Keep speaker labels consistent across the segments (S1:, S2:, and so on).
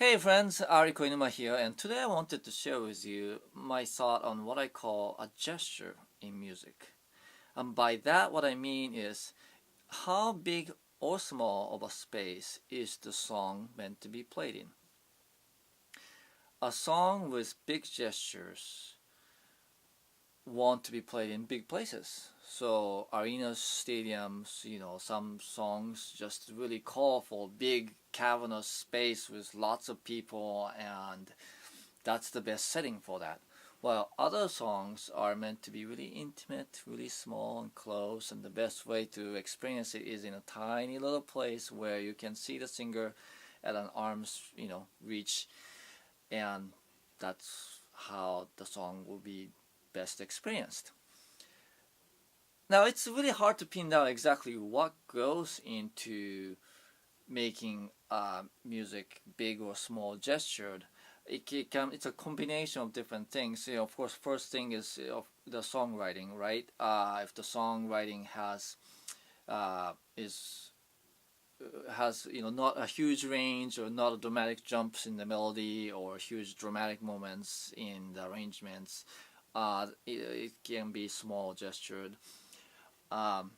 S1: Hey friends, Ari Koinuma here, and today I wanted to share with you my thought on what I call a gesture in music. And by that, what I mean is how big or small of a space is the song meant to be played in? A song with big gestures want to be played in big places. So arenas, stadiums, some songs just really call for big cavernous space with lots of people, and that's the best setting for that. While other songs are meant to be really intimate, really small and close, and the best way to experience it is in a tiny little place where you can see the singer at an arm's reach, and that's how the song will be best experienced. Now it's really hard to pin down exactly what goes into making music big or small gestured. It's a combination of different things. Of course, first thing is the songwriting, right? If the songwriting is has not a huge range or not a dramatic jumps in the melody or huge dramatic moments in the arrangements, it can be small gestured. Um,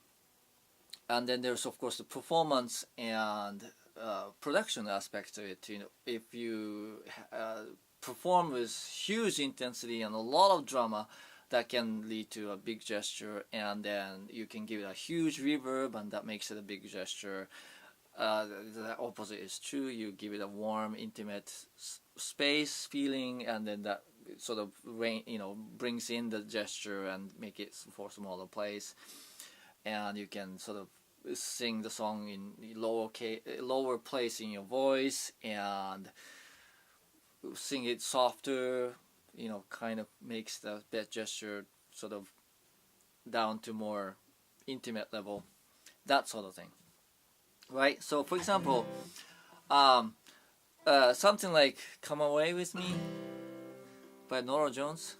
S1: and then there's of course the performance and production aspect to it. If you perform with huge intensity and a lot of drama, that can lead to a big gesture, and then you can give it a huge reverb, and that makes it a big gesture. The opposite is true. You give it a warm, intimate space feeling, and then that sort of brings in the gesture and make it for a smaller place. And you can sort of sing the song in lower place in your voice and sing it softer. Kind of makes that gesture sort of down to more intimate level, that sort of thing, right? So, for example, something like "Come Away with Me" by Norah Jones.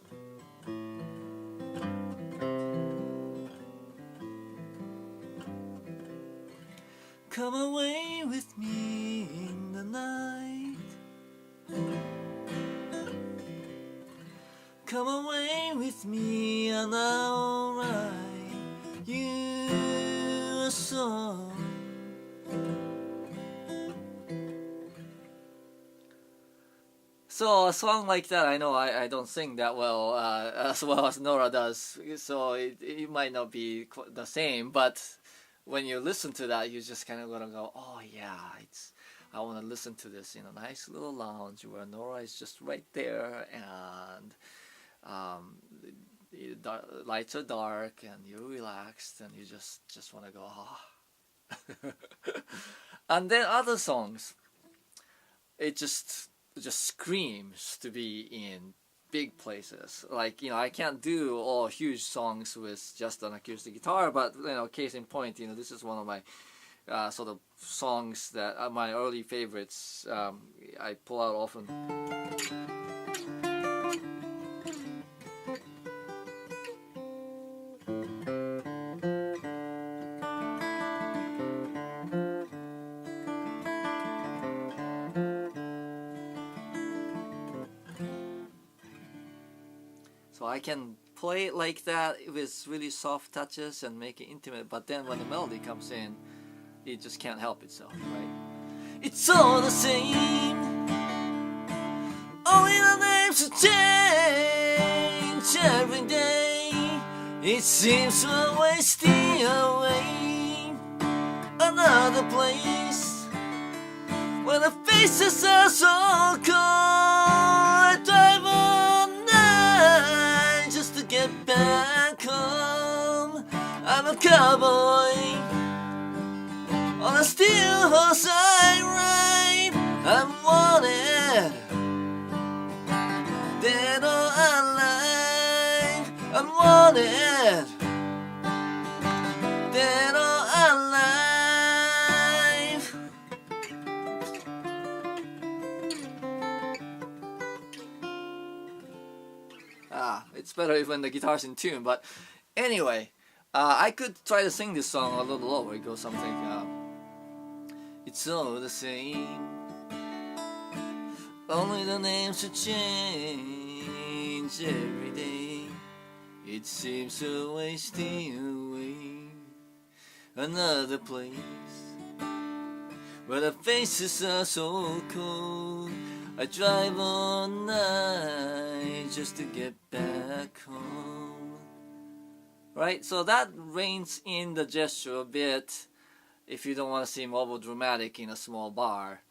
S1: Come away with me in the night. Come away with me and I'll write you a song. So a song like that, I know I don't sing that well, as well as Nora does, so it might not be the same, but when you listen to that, you just kind of gonna go, oh yeah, I want to listen to this in a nice little lounge where Nora is just right there, and the lights are dark, and you're relaxed, and you just want to go, ah. And then other songs, it just screams to be in big places. Like, I can't do all huge songs with just an acoustic guitar, but case in point, this is one of my sort of songs that are my early favorites. I pull out often. So I can play it like that with really soft touches and make it intimate, but then when the melody comes in, it just can't help itself, right? It's all the same, only the names will change every day. It seems we're wasting away another place where the faces are so cold. I drive all night just to get back home. I'm a cowboy on a steel horse I ride. I'm wanted, dead or alive. I'm wanted, dead or alive. It's better when the guitar's in tune, but anyway, I could try to sing this song a little lower. It goes something, it's all the same, Only the names should change every day. It seems we're wasting away. Another place where the faces are so cold. I drive all night just to get back home. Right, so that reins in the gesture a bit if you don't want to seem over dramatic in a small bar.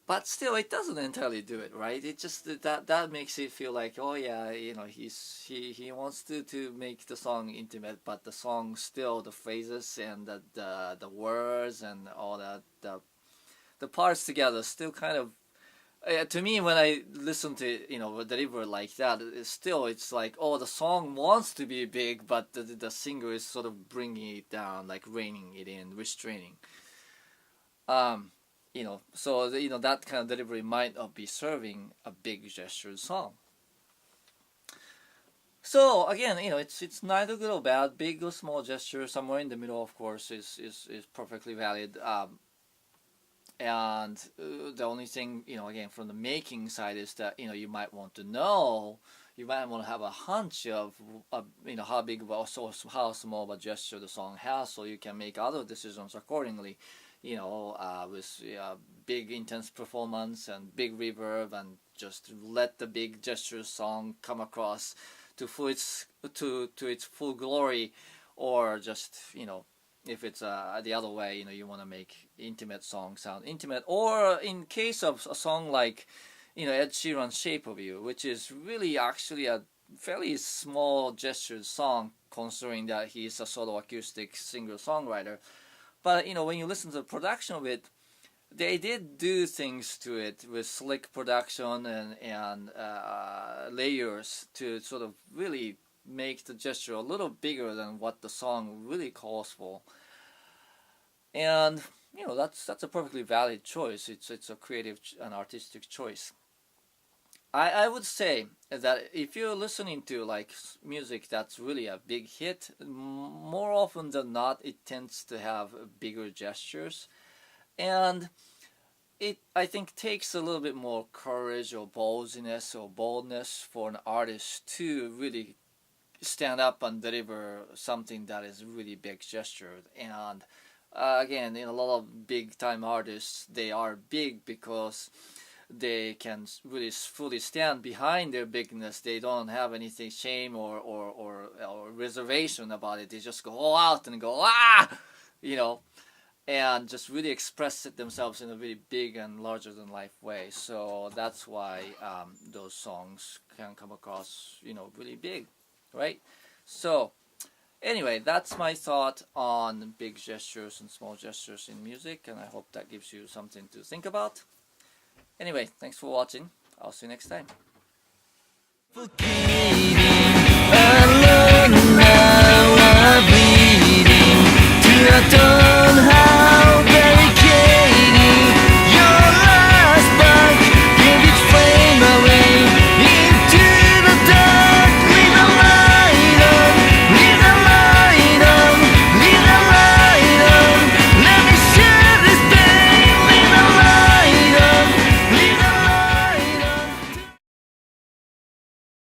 S1: But still, it doesn't entirely do it, right? It just that makes it feel like, oh yeah, you know, he wants to make the song intimate, but the song still, the phrases and the words and all that, the parts together still kind of, to me, when I listen to, you know, deliver like that, it's like, oh, the song wants to be big, but the singer is sort of bringing it down, like reining it in, restraining. You know, so you know, that kind of delivery might not be serving a big gestured song. So again, you know, it's neither good or bad. Big or small gesture, somewhere in the middle, of course, is perfectly valid. And the only thing, you know, again, from the making side is that, you know, you might want to have a hunch of, you know, how big or how small of a gesture the song has, so you can make other decisions accordingly. You know, with big intense performance and big reverb, and just let the big gesture song come across to its full glory, or just, you know, if it's the other way, you know, you want to make intimate song sound intimate, or in case of a song like, you know, Ed Sheeran's Shape of You, which is really actually a fairly small gestured song, considering that he's a solo acoustic singer-songwriter. But, you know, when you listen to the production of it, they did do things to it with slick production and layers to sort of really make the gesture a little bigger than what the song really calls for. And, you know, that's a perfectly valid choice. It's a creative and artistic choice. I would say that if you're listening to like music that's really a big hit, more often than not, it tends to have bigger gestures, and it, I think, takes a little bit more courage or boldness for an artist to really stand up and deliver something that is really big gestured. And again, in a lot of big time artists, they are big because they can really fully stand behind their bigness. They don't have anything shame or reservation about it. They just go all out and go, ah, you know, and just really express it themselves in a really big and larger than life way. So that's why those songs can come across, you know, really big, right? So anyway, that's my thought on big gestures and small gestures in music, and I hope that gives you something to think about. Anyway, thanks for watching. I'll see you next time.